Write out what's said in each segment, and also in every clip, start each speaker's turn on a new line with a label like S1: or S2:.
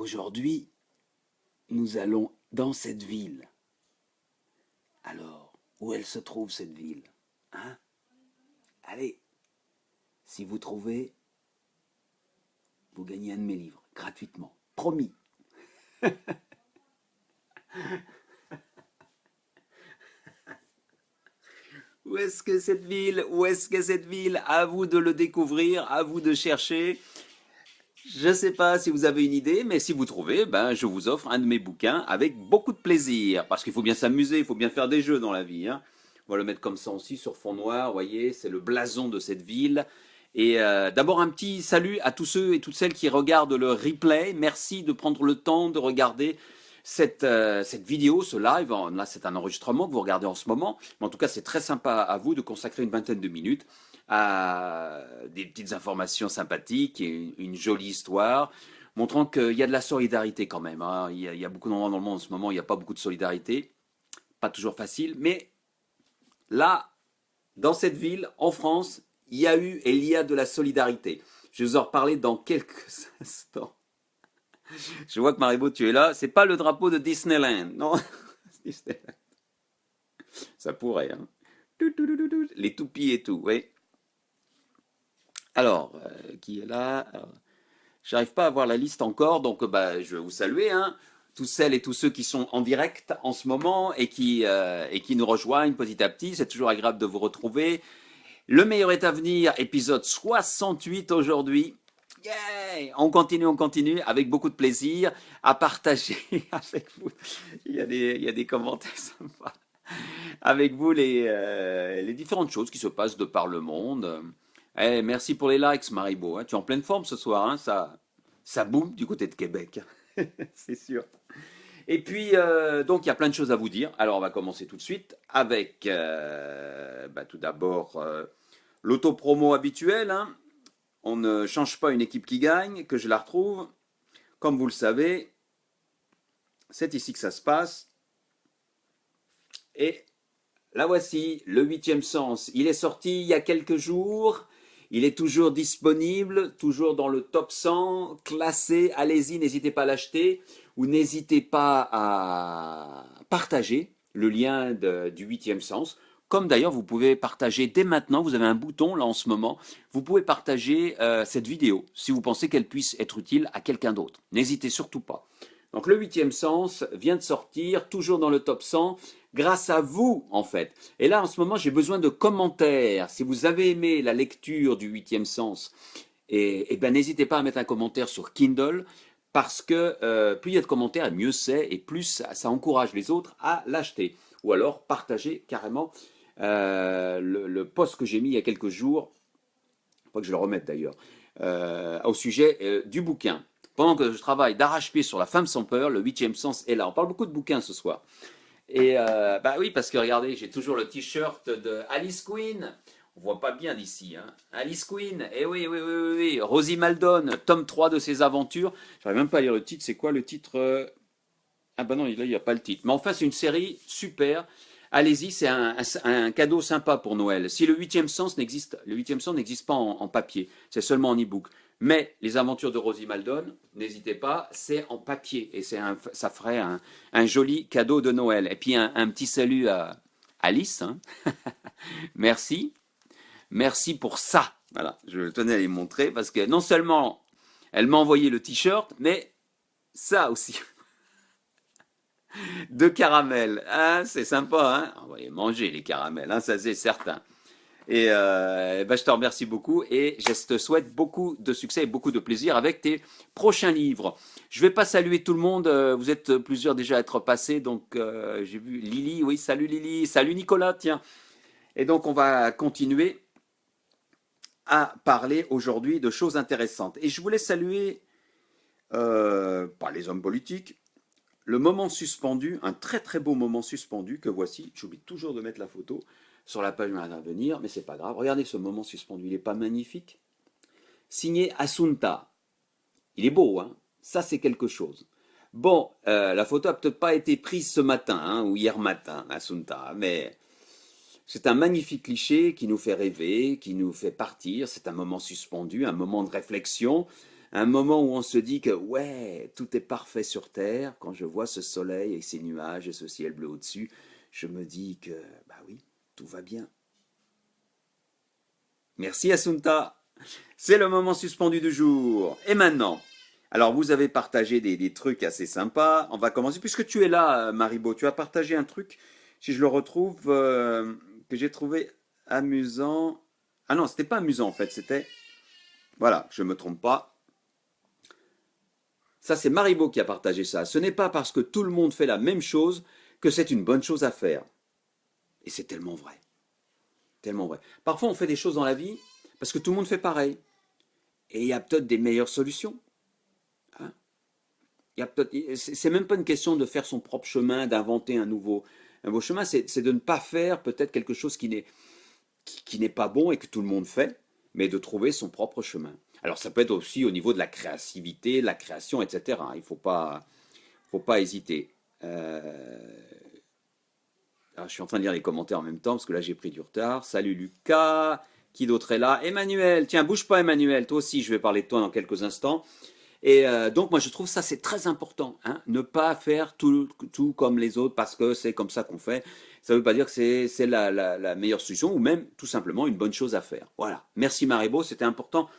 S1: Aujourd'hui, nous allons dans cette ville. Alors, où elle se trouve cette ville? Hein? Allez, si vous trouvez, vous gagnez un de mes livres, gratuitement. Promis. Où est-ce que cette ville? Où est-ce que cette ville? À vous de le découvrir, à vous de chercher. Je ne sais pas si vous avez une idée, mais si vous trouvez, ben, je vous offre un de mes bouquins avec beaucoup de plaisir. Parce qu'il faut bien s'amuser, il faut bien faire des jeux dans la vie, hein. On va le mettre comme ça aussi sur fond noir, vous voyez, c'est le blason de cette ville. Et d'abord un petit salut à tous ceux et toutes celles qui regardent le replay. Merci de prendre le temps de regarder cette vidéo, ce live. Là, c'est un enregistrement que vous regardez en ce moment. Mais en tout cas, c'est très sympa à vous de consacrer une vingtaine de minutes à des petites informations sympathiques et une jolie histoire, montrant qu'il y a de la solidarité quand même, hein. Il y a beaucoup d'endroits dans le monde en ce moment, il n'y a pas beaucoup de solidarité. Pas toujours facile, mais là, dans cette ville, en France, il y a eu et il y a de la solidarité. Je vais vous en reparler dans quelques instants. Je vois que Maribo, tu es là. C'est pas le drapeau de Disneyland, non? Disneyland. Ça pourrait, hein. Les toupies et tout, oui. Alors, qui est là? J'arrive pas à voir la liste encore, donc bah, je vais vous saluer, hein, tous celles et tous ceux qui sont en direct en ce moment et qui nous rejoignent petit à petit. C'est toujours agréable de vous retrouver. Le meilleur est à venir, épisode 68 aujourd'hui. Yeah, on continue avec beaucoup de plaisir à partager avec vous. Il y a des commentaires sympas. Avec vous les différentes choses qui se passent de par le monde. Merci pour les likes, Maribo, hein. Tu es en pleine forme ce soir, hein, ça boum du côté de Québec. C'est sûr. Et puis, donc, il y a plein de choses à vous dire. Alors, on va commencer tout de suite avec, bah, tout d'abord, l'autopromo habituelle, hein. On ne change pas une équipe qui gagne, que je la retrouve. Comme vous le savez, c'est ici que ça se passe. Et la voici, le huitième sens. Il est sorti il y a quelques jours. Il est toujours disponible, toujours dans le top 100, classé. Allez-y, n'hésitez pas à l'acheter ou n'hésitez pas à partager le lien du huitième sens. Comme d'ailleurs, vous pouvez partager dès maintenant, vous avez un bouton là en ce moment, vous pouvez partager cette vidéo si vous pensez qu'elle puisse être utile à quelqu'un d'autre. N'hésitez surtout pas. Donc le huitième sens vient de sortir, toujours dans le top 100, grâce à vous en fait. Et là en ce moment j'ai besoin de commentaires. Si vous avez aimé la lecture du huitième sens, et ben n'hésitez pas à mettre un commentaire sur Kindle, parce que plus il y a de commentaires, mieux c'est, et plus ça encourage les autres à l'acheter. Ou alors partagez carrément le post que j'ai mis il y a quelques jours, faut que je le remette d'ailleurs, au sujet du bouquin. Pendant que je travaille d'arrache-pied sur La femme sans peur, le huitième sens est là. On parle beaucoup de bouquins ce soir. Et bah oui, parce que regardez, j'ai toujours le t-shirt de Alice Queen. On voit pas bien d'ici, hein. Alice Queen, eh oui, oui, oui, oui, oui. Rosie Maldon, tome 3 de ses aventures. J'arrive même pas à lire le titre. C'est quoi le titre? Ah bah non, là, il n'y a pas le titre. Mais enfin, c'est une série super. Allez-y, c'est un cadeau sympa pour Noël. Si le huitième sens n'existe pas en papier, c'est seulement en e-book. Mais les aventures de Rosie Maldon, n'hésitez pas, c'est en papier et ça ferait un joli cadeau de Noël. Et puis un petit salut à Alice, hein. Merci, merci pour ça. Voilà, je tenais à les montrer parce que non seulement elle m'a envoyé le t-shirt, mais ça aussi. De caramel, hein, c'est sympa, hein. On va les manger les caramels, hein, ça c'est certain. Et ben, je te remercie beaucoup et je te souhaite beaucoup de succès et beaucoup de plaisir avec tes prochains livres. Je ne vais pas saluer tout le monde, vous êtes plusieurs déjà à être passés, donc j'ai vu Lily, oui, salut Lily, salut Nicolas, tiens. Et donc on va continuer à parler aujourd'hui de choses intéressantes. Et je voulais saluer, pas les hommes politiques, le moment suspendu, un très très beau moment suspendu que voici. J'oublie toujours de mettre la photo sur la page à venir, mais c'est pas grave. Regardez ce moment suspendu, il n'est pas magnifique? Signé Assunta. Il est beau, hein? Ça c'est quelque chose. Bon, la photo n'a peut-être pas été prise ce matin, hein, ou hier matin, Assunta, mais c'est un magnifique cliché qui nous fait rêver, qui nous fait partir. C'est un moment suspendu, un moment de réflexion, un moment où on se dit que ouais, tout est parfait sur Terre. Quand je vois ce soleil et ces nuages et ce ciel bleu au-dessus, je me dis que bah oui, tout va bien. Merci Assunta. C'est le moment suspendu du jour. Et maintenant, alors vous avez partagé des trucs assez sympas. On va commencer, puisque tu es là, Maribo. Tu as partagé un truc, si je le retrouve, que j'ai trouvé amusant. Ah non, c'était pas amusant en fait, c'était... Voilà, je me trompe pas. Ça, c'est Maribo qui a partagé ça. Ce n'est pas parce que tout le monde fait la même chose que c'est une bonne chose à faire. Et c'est tellement vrai. Tellement vrai. Parfois, on fait des choses dans la vie parce que tout le monde fait pareil. Et il y a peut-être des meilleures solutions. Hein. C'est même pas une question de faire son propre chemin, d'inventer un nouveau chemin. C'est de ne pas faire peut-être quelque chose qui n'est pas bon et que tout le monde fait, mais de trouver son propre chemin. Alors ça peut être aussi au niveau de la créativité, la création, etc. Il faut pas hésiter. Alors, je suis en train de lire les commentaires en même temps parce que là j'ai pris du retard. Salut Lucas, qui d'autre est là? Emmanuel, tiens, bouge pas Emmanuel, toi aussi je vais parler de toi dans quelques instants. Et donc moi je trouve ça c'est très important, hein, ne pas faire tout comme les autres parce que c'est comme ça qu'on fait. Ça ne veut pas dire que c'est la meilleure solution ou même tout simplement une bonne chose à faire. Voilà. Merci Maribo, c'était important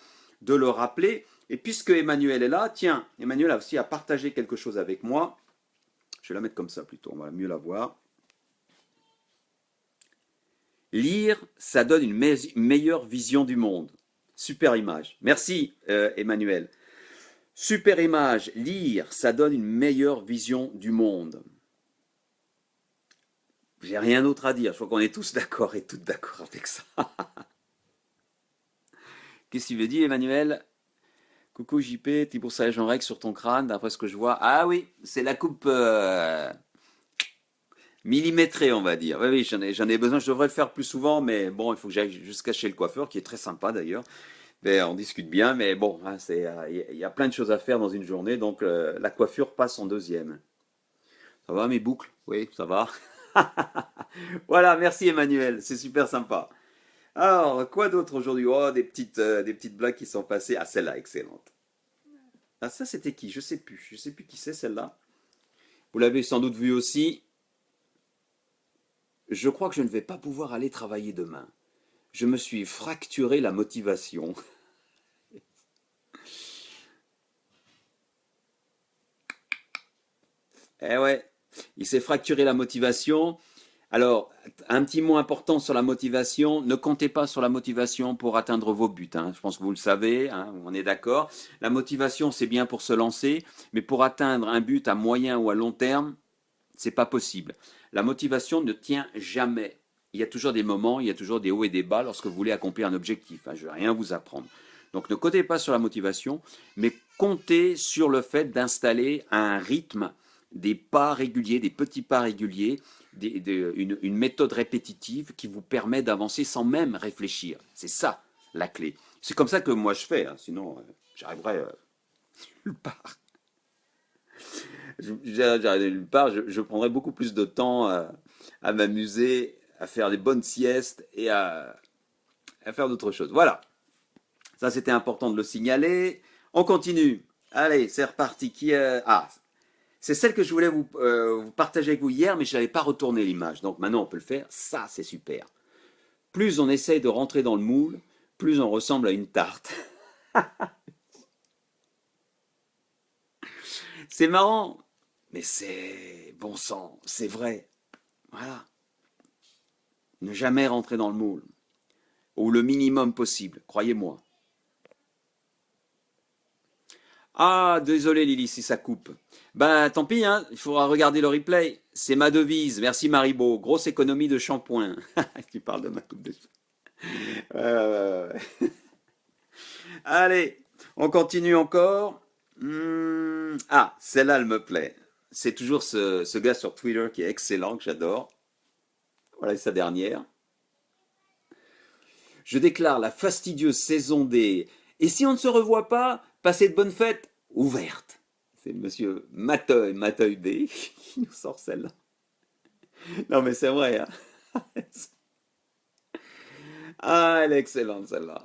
S1: de le rappeler. Et puisque Emmanuel est là, tiens, Emmanuel a aussi à partager quelque chose avec moi. Je vais la mettre comme ça plutôt, on va mieux la voir. Lire, ça donne une meilleure vision du monde. Super image. Merci Emmanuel. Super image, lire, ça donne une meilleure vision du monde. J'ai rien d'autre à dire, je crois qu'on est tous d'accord et toutes d'accord avec ça. Qu'est-ce qu'il veut dire Emmanuel? Coucou JP, Thibaut Sage en règle sur ton crâne, d'après ce que je vois. Ah oui, c'est la coupe millimétrée, on va dire. Oui, oui, j'en ai besoin, je devrais le faire plus souvent, mais bon, il faut que j'aille jusqu'à chez le coiffeur, qui est très sympa d'ailleurs. On discute bien, mais bon, hein, y a plein de choses à faire dans une journée, donc la coiffure passe en deuxième. Ça va mes boucles? Oui, ça va. Voilà, merci Emmanuel, c'est super sympa. Alors, quoi d'autre aujourd'hui? Oh, des petites blagues qui sont passées. Ah, celle-là, excellente. Ah, ça, c'était qui? Je sais plus. Je sais plus qui c'est celle-là. Vous l'avez sans doute vu aussi. Je crois que je ne vais pas pouvoir aller travailler demain. Je me suis fracturé la motivation. Eh ouais, il s'est fracturé la motivation. Alors, un petit mot important sur la motivation. Ne comptez pas sur la motivation pour atteindre vos buts, hein. Je pense que vous le savez, hein, on est d'accord. La motivation, c'est bien pour se lancer, mais pour atteindre un but à moyen ou à long terme, c'est pas possible. La motivation ne tient jamais. Il y a toujours des moments, il y a toujours des hauts et des bas lorsque vous voulez accomplir un objectif, hein. Je ne vais rien vous apprendre. Donc ne comptez pas sur la motivation, mais comptez sur le fait d'installer un rythme, des pas réguliers, des petits pas réguliers, une méthode répétitive qui vous permet d'avancer sans même réfléchir. C'est ça la clé. C'est comme ça que moi je fais, hein. Sinon j'arriverai nulle part. J'arriverai nulle part, je prendrais beaucoup plus de temps à m'amuser, à faire des bonnes siestes et à faire d'autres choses. Voilà, ça c'était important de le signaler. On continue. Allez, c'est reparti. Ah, c'est celle que je voulais vous partager avec vous hier, mais je n'avais pas retourné l'image. Donc maintenant on peut le faire. Ça, c'est super. Plus on essaye de rentrer dans le moule, plus on ressemble à une tarte. C'est marrant, mais c'est bon sang, c'est vrai. Voilà. Ne jamais rentrer dans le moule. Ou le minimum possible, croyez-moi. Ah, désolé Lily si ça coupe. Ben tant pis, hein, il faudra regarder le replay. C'est ma devise. Merci Maribo. Grosse économie de shampoing. Tu parles de ma coupe de cheveux. Ouais. Allez, on continue encore. Ah, celle-là, elle me plaît. C'est toujours ce gars sur Twitter qui est excellent, que j'adore. Voilà sa dernière. Je déclare la fastidieuse saison des Et si on ne se revoit pas, passez de bonnes fêtes ouverte. C'est monsieur Mateuil B qui nous sort celle-là. Non mais c'est vrai, hein. Ah, elle est excellente celle-là.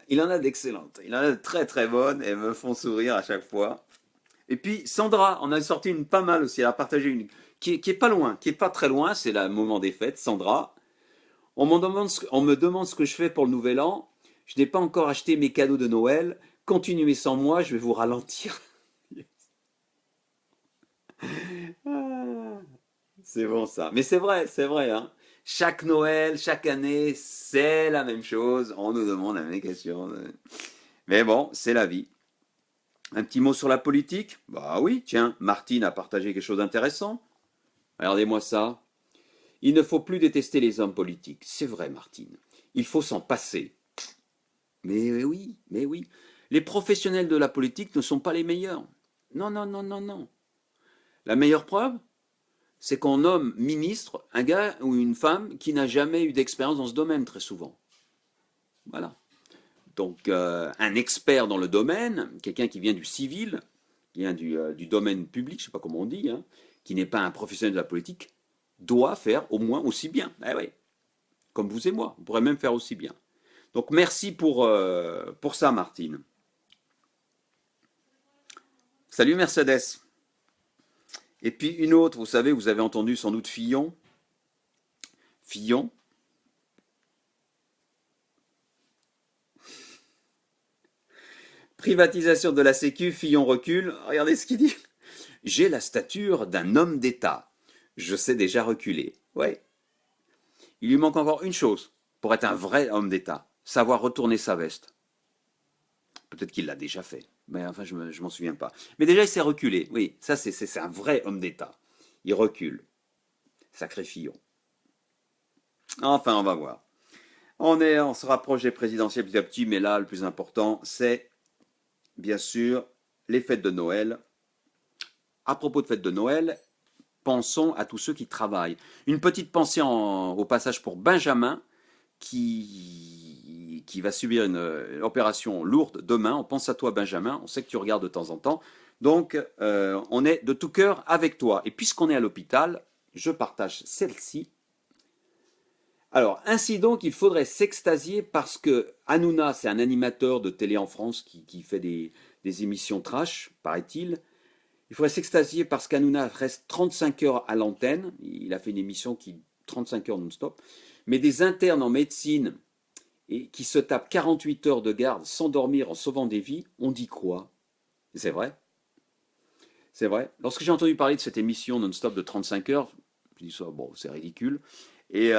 S1: Il en a d'excellentes. Il en a de très très bonnes et me font sourire à chaque fois. Et puis Sandra, on a sorti une pas mal aussi. Elle a partagé une qui est pas loin, qui est pas très loin. C'est le moment des fêtes. Sandra, on me demande ce que je fais pour le nouvel an. Je n'ai pas encore acheté mes cadeaux de Noël. Continuez sans moi, je vais vous ralentir. Ah, c'est bon ça. Mais c'est vrai, hein. Chaque Noël, chaque année, c'est la même chose. On nous demande la même question. Mais bon, c'est la vie. Un petit mot sur la politique? Bah oui, tiens, Martine a partagé quelque chose d'intéressant. Regardez-moi ça. Il ne faut plus détester les hommes politiques. C'est vrai, Martine. Il faut s'en passer. Mais oui, mais oui. Les professionnels de la politique ne sont pas les meilleurs. Non, non, non, non, non. La meilleure preuve, c'est qu'on nomme ministre un gars ou une femme qui n'a jamais eu d'expérience dans ce domaine, très souvent. Voilà. Donc, un expert dans le domaine, quelqu'un qui vient du civil, qui vient du domaine public, je ne sais pas comment on dit, hein, qui n'est pas un professionnel de la politique, doit faire au moins aussi bien. Eh oui, comme vous et moi, on pourrait même faire aussi bien. Donc, merci pour ça, Martine. Salut Mercedes. Et puis une autre, vous savez, vous avez entendu sans doute Fillon. Fillon, privatisation de la Sécu, Fillon recule. Regardez ce qu'il dit. J'ai la stature d'un homme d'État. Je sais déjà reculer. Ouais. Il lui manque encore une chose pour être un vrai homme d'État. Savoir retourner sa veste. Peut-être qu'il l'a déjà fait. Mais enfin, je m'en souviens pas. Mais déjà, il s'est reculé. Oui, ça, c'est un vrai homme d'État. Il recule. Sacré Fillon. Enfin, on va voir. On se rapproche des présidentielles petit à petit, mais là, le plus important, c'est bien sûr les fêtes de Noël. À propos de fêtes de Noël, pensons à tous ceux qui travaillent. Une petite pensée au passage pour Benjamin, qui va subir une opération lourde demain. On pense à toi, Benjamin. On sait que tu regardes de temps en temps. Donc, on est de tout cœur avec toi. Et puisqu'on est à l'hôpital, je partage celle-ci. Alors, ainsi donc, il faudrait s'extasier parce que Hanouna, c'est un animateur de télé en France qui fait des émissions trash, paraît-il. Il faudrait s'extasier parce qu'Hanouna reste 35 heures à l'antenne. Il a fait une émission qui 35 heures non-stop. Mais des internes en médecine et qui se tapent 48 heures de garde sans dormir en sauvant des vies, on dit quoi? C'est vrai. C'est vrai. Lorsque j'ai entendu parler de cette émission non-stop de 35 heures, je dis ça, bon, c'est ridicule. Et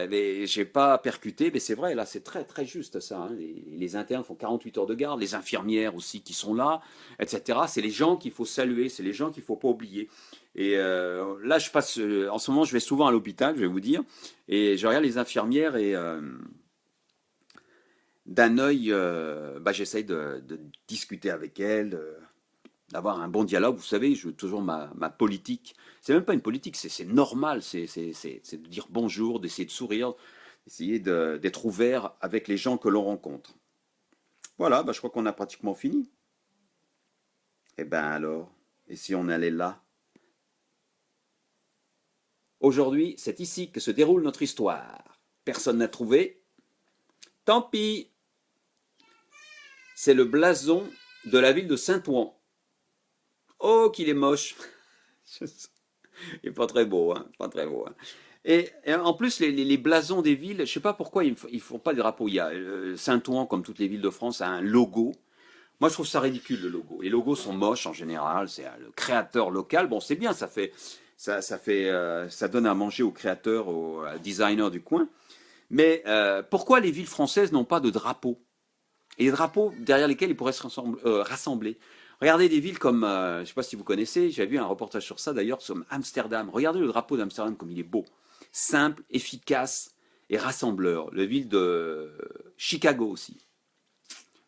S1: mais j'ai pas percuté, mais c'est vrai, là, c'est très très juste ça, hein. Les internes font 48 heures de garde, les infirmières aussi qui sont là, etc. C'est les gens qu'il faut saluer, c'est les gens qu'il faut pas oublier. Et là, je passe, en ce moment, je vais souvent à l'hôpital, je vais vous dire, et je regarde les infirmières et d'un œil, bah, j'essaye de discuter avec elles, d'avoir un bon dialogue. Vous savez, je veux toujours ma politique. C'est même pas une politique, c'est normal. C'est de dire bonjour, d'essayer de sourire, d'essayer d'être ouvert avec les gens que l'on rencontre. Voilà, bah, je crois qu'on a pratiquement fini. Eh ben alors, et si on allait là? Aujourd'hui, c'est ici que se déroule notre histoire. Personne n'a trouvé. Tant pis. C'est le blason de la ville de Saint-Ouen. Oh, qu'il est moche. Il est pas très beau, hein, pas très beau, hein. Et en plus, les blasons des villes, je sais pas pourquoi ils font pas des drapeaux. Il y a Saint-Ouen, comme toutes les villes de France, a un logo. Moi, je trouve ça ridicule le logo. Les logos sont moches en général. C'est le créateur local. Bon, c'est bien, ça donne à manger aux créateurs, aux designers du coin. Mais pourquoi les villes françaises n'ont pas de drapeaux? Et des drapeaux derrière lesquels ils pourraient se rassembler. Regardez des villes comme, je ne sais pas si vous connaissez, j'avais vu un reportage sur ça d'ailleurs, sur Amsterdam. Regardez le drapeau d'Amsterdam comme il est beau. Simple, efficace et rassembleur. La ville de Chicago aussi.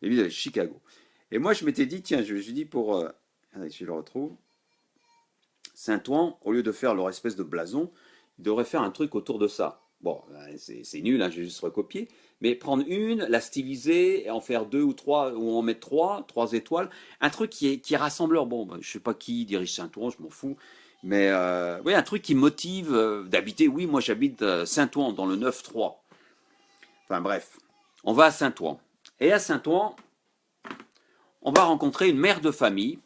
S1: La ville de Chicago. Et moi je m'étais dit, tiens, je dis pour... allez, je le retrouve. Saint-Ouen, au lieu de faire leur espèce de blason, ils devraient faire un truc autour de ça. Bon, c'est nul, hein, j'ai juste recopié. Mais prendre une, la styliser, et en faire deux ou trois, ou en mettre trois étoiles. Un truc qui est rassembleur. Bon, ben, je sais pas qui dirige Saint-Ouen, je m'en fous. Mais oui, un truc qui motive d'habiter. Oui, moi j'habite Saint-Ouen, dans le 9-3. Enfin bref, on va à Saint-Ouen. Et à Saint-Ouen, on va rencontrer une mère de famille,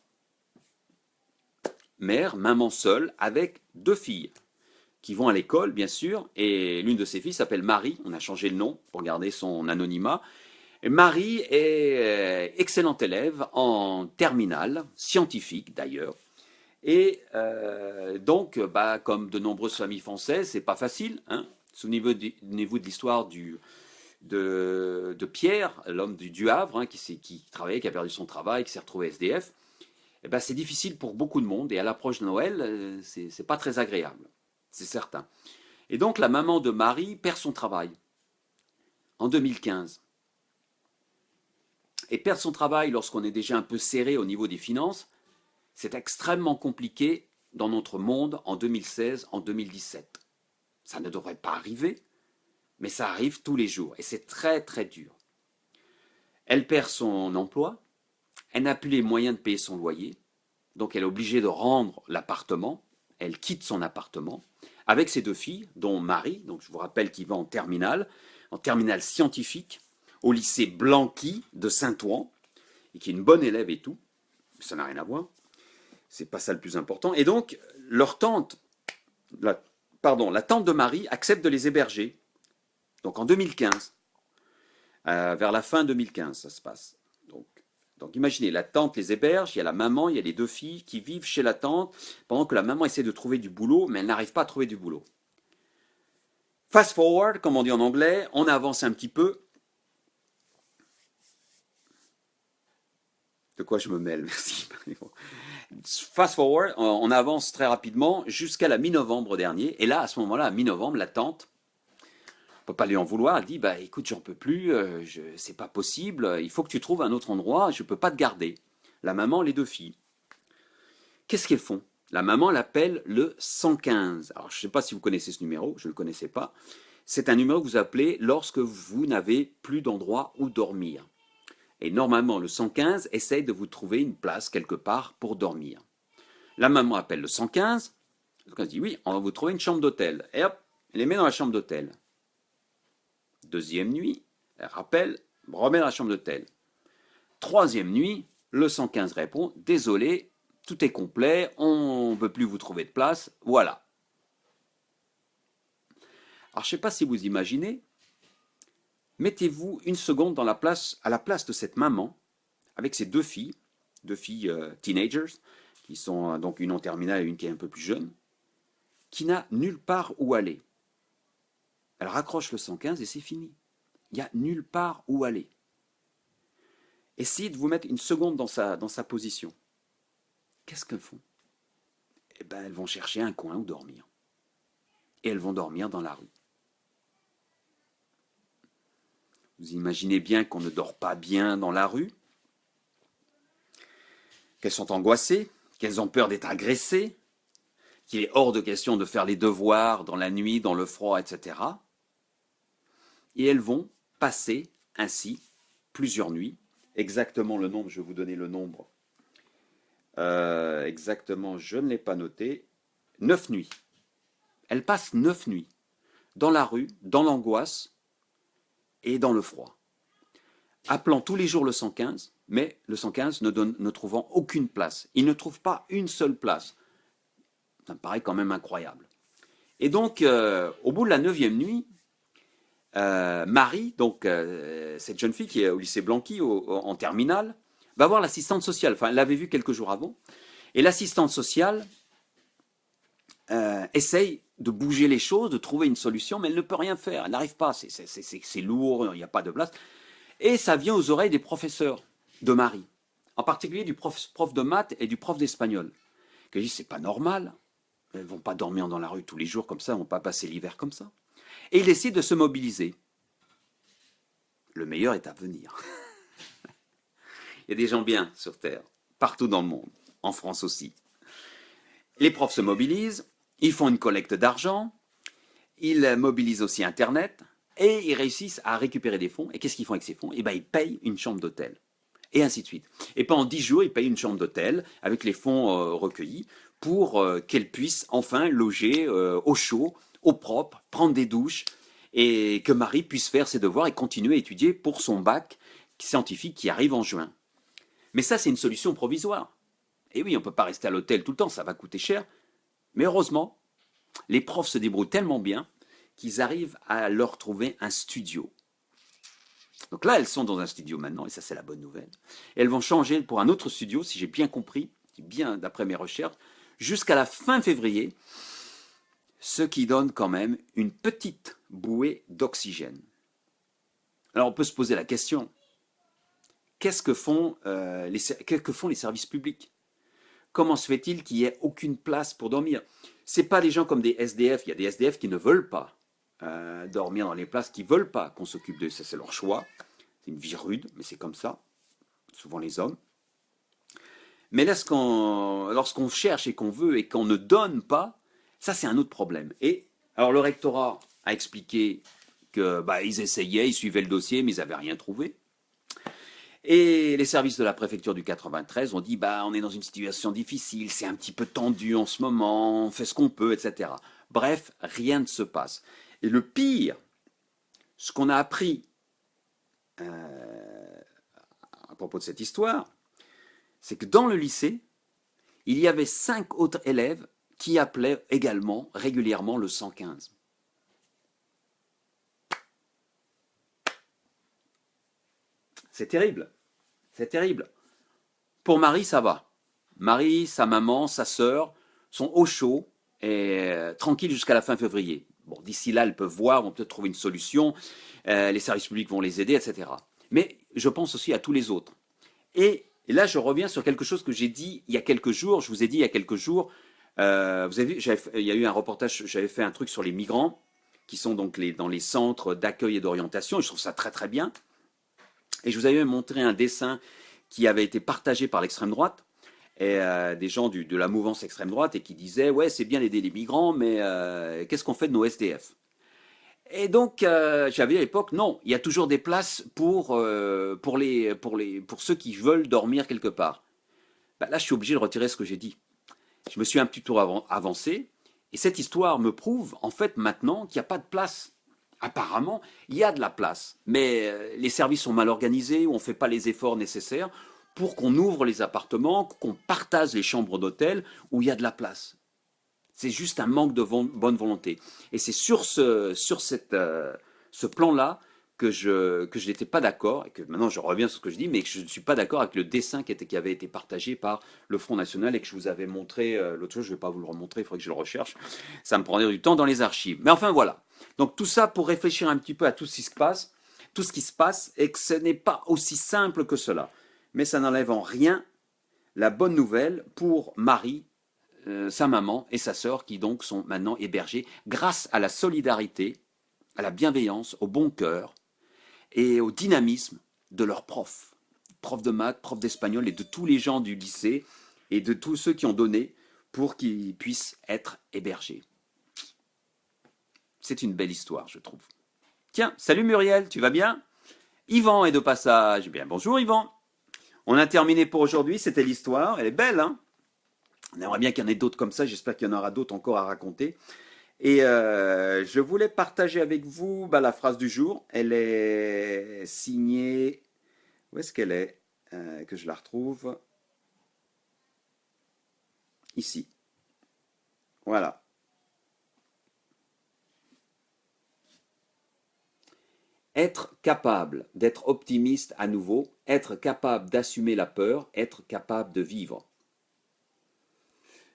S1: maman seule, avec 2 filles, qui vont à l'école, bien sûr, et l'une de ces filles s'appelle Marie, on a changé le nom pour garder son anonymat. Et Marie est excellente élève en terminale, scientifique d'ailleurs, et donc, comme de nombreuses familles françaises, c'est pas facile, hein. Souvenez-vous de l'histoire de Pierre, l'homme du Havre, hein, qui travaillait, qui a perdu son travail, qui s'est retrouvé SDF. Eh ben, c'est difficile pour beaucoup de monde, et à l'approche de Noël, c'est pas très agréable, c'est certain. Et donc, la maman de Marie perd son travail en 2015. Et perdre son travail lorsqu'on est déjà un peu serré au niveau des finances, c'est extrêmement compliqué dans notre monde en 2016, en 2017. Ça ne devrait pas arriver, mais ça arrive tous les jours et c'est très très dur. Elle perd son emploi, elle n'a plus les moyens de payer son loyer, donc elle est obligée de rendre l'appartement, elle quitte son appartement avec ses 2 filles, dont Marie, donc je vous rappelle qu'il va en terminale scientifique, au lycée Blanqui de Saint-Ouen, et qui est une bonne élève et tout, ça n'a rien à voir, c'est pas ça le plus important. Et donc, leur tante, la tante de Marie accepte de les héberger. Donc en 2015, vers la fin 2015, ça se passe. Donc imaginez, la tante les héberge, il y a la maman, il y a les 2 filles qui vivent chez la tante, pendant que la maman essaie de trouver du boulot, mais elle n'arrive pas à trouver du boulot. Fast forward, comme on dit en anglais, on avance un petit peu. De quoi je me mêle, merci. Fast forward, on avance très rapidement jusqu'à la mi-novembre dernier. Et là, à ce moment-là, à mi-novembre, la tante, on ne peut pas lui en vouloir, elle dit, écoute, j'en peux plus, c'est pas possible, il faut que tu trouves un autre endroit, je ne peux pas te garder. La maman, les 2 filles. Qu'est-ce qu'elles font? La maman l'appelle le 115. Alors, je ne sais pas si vous connaissez ce numéro, je ne le connaissais pas. C'est un numéro que vous appelez lorsque vous n'avez plus d'endroit où dormir. Et normalement, le 115 essaye de vous trouver une place quelque part pour dormir. La maman appelle le 115, le 115 dit oui, on va vous trouver une chambre d'hôtel. Et hop, elle les met dans la chambre d'hôtel. 2e nuit, elle rappelle, remet dans la chambre d'hôtel. 3e nuit, le 115 répond, désolé, tout est complet, on ne peut plus vous trouver de place, voilà. Alors je ne sais pas si vous imaginez, mettez-vous une seconde à la place de cette maman, avec ses 2 filles teenagers, qui sont donc une en terminale et une qui est un peu plus jeune, qui n'a nulle part où aller. Elle raccroche le 115 et c'est fini. Il n'y a nulle part où aller. Essayez de vous mettre une seconde dans sa position. Qu'est-ce qu'elles font? Eh bien, elles vont chercher un coin où dormir. Et elles vont dormir dans la rue. Vous imaginez bien qu'on ne dort pas bien dans la rue, qu'elles sont angoissées, qu'elles ont peur d'être agressées, qu'il est hors de question de faire les devoirs dans la nuit, dans le froid, etc. Et elles vont passer ainsi plusieurs nuits. Exactement le nombre, je vais vous donner le nombre. Exactement, je ne l'ai pas noté. 9 nuits. Elles passent 9 nuits dans la rue, dans l'angoisse et dans le froid. Appelant tous les jours le 115, mais le 115 ne trouvant aucune place. Il ne trouve pas une seule place. Ça me paraît quand même incroyable. Et donc, au bout de la 9e nuit, Marie, donc cette jeune fille qui est au lycée Blanqui en terminale, va voir l'assistante sociale. Enfin, elle l'avait vue quelques jours avant. Et l'assistante sociale essaye de bouger les choses, de trouver une solution, mais elle ne peut rien faire. Elle n'arrive pas. C'est lourd, il n'y a pas de place. Et ça vient aux oreilles des professeurs de Marie, en particulier du prof de maths et du prof d'espagnol, qui dit c'est pas normal. Elles ne vont pas dormir dans la rue tous les jours comme ça, elles ne vont pas passer l'hiver comme ça. Et il décide de se mobiliser. Le meilleur est à venir. Il y a des gens bien sur Terre, partout dans le monde, en France aussi. Les profs se mobilisent, ils font une collecte d'argent, ils mobilisent aussi Internet, et ils réussissent à récupérer des fonds. Et qu'est-ce qu'ils font avec ces fonds? Eh bien, ils payent une chambre d'hôtel. Et ainsi de suite. Et pendant 10 jours, ils payent une chambre d'hôtel avec les fonds recueillis pour qu'elles puissent enfin loger au chaud, au propre, prendre des douches, et que Marie puisse faire ses devoirs et continuer à étudier pour son bac scientifique qui arrive en juin. Mais ça, c'est une solution provisoire. Et oui, on ne peut pas rester à l'hôtel tout le temps, ça va coûter cher. Mais heureusement, les profs se débrouillent tellement bien qu'ils arrivent à leur trouver un studio. Donc là, elles sont dans un studio maintenant, et ça, c'est la bonne nouvelle. Et elles vont changer pour un autre studio, si j'ai bien compris, bien d'après mes recherches, jusqu'à la fin février, ce qui donne quand même une petite bouée d'oxygène. Alors on peut se poser la question, qu'est-ce que font les services publics? Comment se fait-il qu'il n'y ait aucune place pour dormir? Ce n'est pas les gens comme des SDF, il y a des SDF qui ne veulent pas dormir dans les places, qui ne veulent pas qu'on s'occupe d'eux, ça c'est leur choix, c'est une vie rude, mais c'est comme ça, souvent les hommes. Mais lorsqu'on cherche et qu'on veut et qu'on ne donne pas, ça c'est un autre problème. Et alors le rectorat a expliqué que ils essayaient, ils suivaient le dossier, mais ils n'avaient rien trouvé. Et les services de la préfecture du 93 ont dit on est dans une situation difficile, c'est un petit peu tendu en ce moment, on fait ce qu'on peut, etc. Bref, rien ne se passe. Et le pire, ce qu'on a appris à propos de cette histoire, c'est que dans le lycée, il y avait 5 autres élèves qui appelaient également régulièrement le 115. C'est terrible, c'est terrible. Pour Marie, ça va. Marie, sa maman, sa sœur sont au chaud et tranquilles jusqu'à la fin février. Bon, d'ici là, elles peuvent voir, vont peut-être trouver une solution, les services publics vont les aider, etc. Mais je pense aussi à tous les autres. Et là, je reviens sur quelque chose que j'ai dit il y a quelques jours. Je vous ai dit il y a quelques jours, vous avez vu, il y a eu un reportage, j'avais fait un truc sur les migrants qui sont donc dans les centres d'accueil et d'orientation. Et je trouve ça très très bien. Et je vous avais montré un dessin qui avait été partagé par l'extrême droite et des gens de la mouvance extrême droite et qui disaient ouais c'est bien d'aider les migrants mais qu'est-ce qu'on fait de nos SDF? Et donc j'avais à l'époque non, il y a toujours des places pour ceux qui veulent dormir quelque part. Là je suis obligé de retirer ce que j'ai dit. Je me suis un petit peu avancé et cette histoire me prouve en fait maintenant qu'il n'y a pas de place. Apparemment, il y a de la place, mais les services sont mal organisés, ou on ne fait pas les efforts nécessaires pour qu'on ouvre les appartements, qu'on partage les chambres d'hôtel où il y a de la place. C'est juste un manque de bonne volonté. Et c'est sur ce plan-là que je n'étais pas d'accord, et que maintenant je reviens sur ce que je dis, mais que je ne suis pas d'accord avec le dessin qui avait été partagé par le Front National et que je vous avais montré l'autre jour. Je ne vais pas vous le remontrer, il faudrait que je le recherche. Ça me prendrait du temps dans les archives. Mais enfin voilà. Donc tout ça pour réfléchir un petit peu à tout ce qui se passe, et que ce n'est pas aussi simple que cela. Mais ça n'enlève en rien la bonne nouvelle pour Marie, sa maman et sa sœur qui donc sont maintenant hébergées grâce à la solidarité, à la bienveillance, au bon cœur et au dynamisme de leurs profs de maths, profs d'espagnol et de tous les gens du lycée et de tous ceux qui ont donné pour qu'ils puissent être hébergés. C'est une belle histoire, je trouve. Tiens, salut Muriel, tu vas bien? Yvan est de passage. Bien, bonjour Yvan. On a terminé pour aujourd'hui, c'était l'histoire. Elle est belle, hein? On aimerait bien qu'il y en ait d'autres comme ça, j'espère qu'il y en aura d'autres encore à raconter. Et je voulais partager avec vous la phrase du jour. Elle est signée... Où est-ce qu'elle est, que je la retrouve? Ici. Voilà. Être capable d'être optimiste à nouveau, être capable d'assumer la peur, être capable de vivre.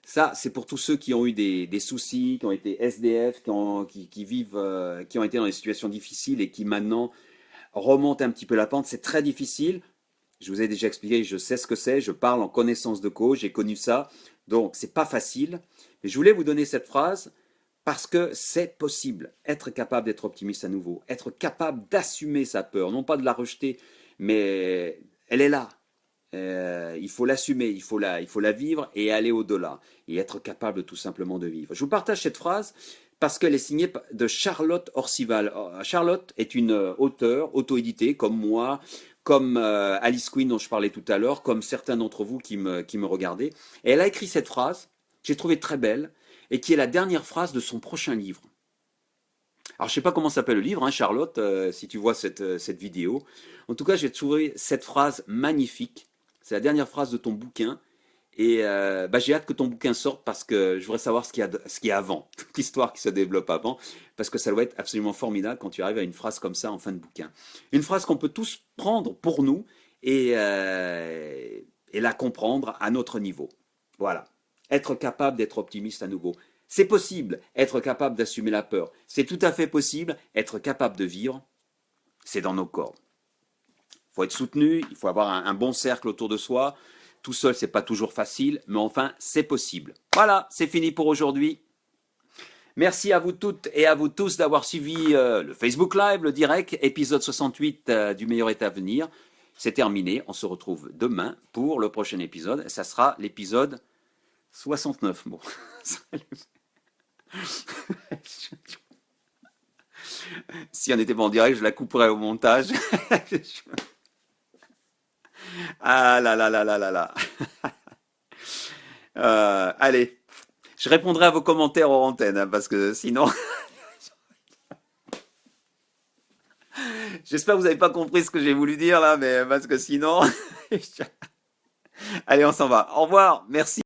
S1: Ça, c'est pour tous ceux qui ont eu des soucis, qui ont été SDF, qui vivent, qui ont été dans des situations difficiles et qui maintenant remontent un petit peu la pente. C'est très difficile. Je vous ai déjà expliqué, je sais ce que c'est, je parle en connaissance de cause, j'ai connu ça. Donc, c'est pas facile. Mais je voulais vous donner cette phrase parce que c'est possible. Être capable d'être optimiste à nouveau, être capable d'assumer sa peur, non pas de la rejeter, mais elle est là. Il faut l'assumer, il faut la vivre et aller au-delà et être capable tout simplement de vivre. Je vous partage cette phrase parce qu'elle est signée de Charlotte Orcival. Charlotte est une auteure auto-éditée comme moi, comme Alice Quinn dont je parlais tout à l'heure, comme certains d'entre vous qui me regardaient. Et elle a écrit cette phrase que j'ai trouvée très belle et qui est la dernière phrase de son prochain livre. Alors, je sais pas comment s'appelle le livre, hein, Charlotte, si tu vois cette vidéo. En tout cas, j'ai trouvé cette phrase magnifique. C'est la dernière phrase de ton bouquin. Et bah, j'ai hâte que ton bouquin sorte parce que je voudrais savoir ce qu'il y a avant, toute l'histoire qui se développe avant, parce que ça doit être absolument formidable quand tu arrives à une phrase comme ça en fin de bouquin. Une phrase qu'on peut tous prendre pour nous et la comprendre à notre niveau. Voilà. Être capable d'être optimiste à nouveau. C'est possible, être capable d'assumer la peur. C'est tout à fait possible, être capable de vivre, c'est dans nos cordes. Il faut être soutenu, il faut avoir un bon cercle autour de soi. Tout seul, c'est pas toujours facile, mais enfin, c'est possible. Voilà, c'est fini pour aujourd'hui. Merci à vous toutes et à vous tous d'avoir suivi le Facebook Live, le direct, épisode 68 du meilleur est à venir. C'est terminé, on se retrouve demain pour le prochain épisode. Ça sera l'épisode 69. Bon. Si on n'était pas en direct, je la couperais au montage. Ah là là là là là là. Allez, je répondrai à vos commentaires hors antenne, hein, parce que sinon, j'espère que vous n'avez pas compris ce que j'ai voulu dire là, mais parce que sinon, allez, on s'en va. Au revoir, merci.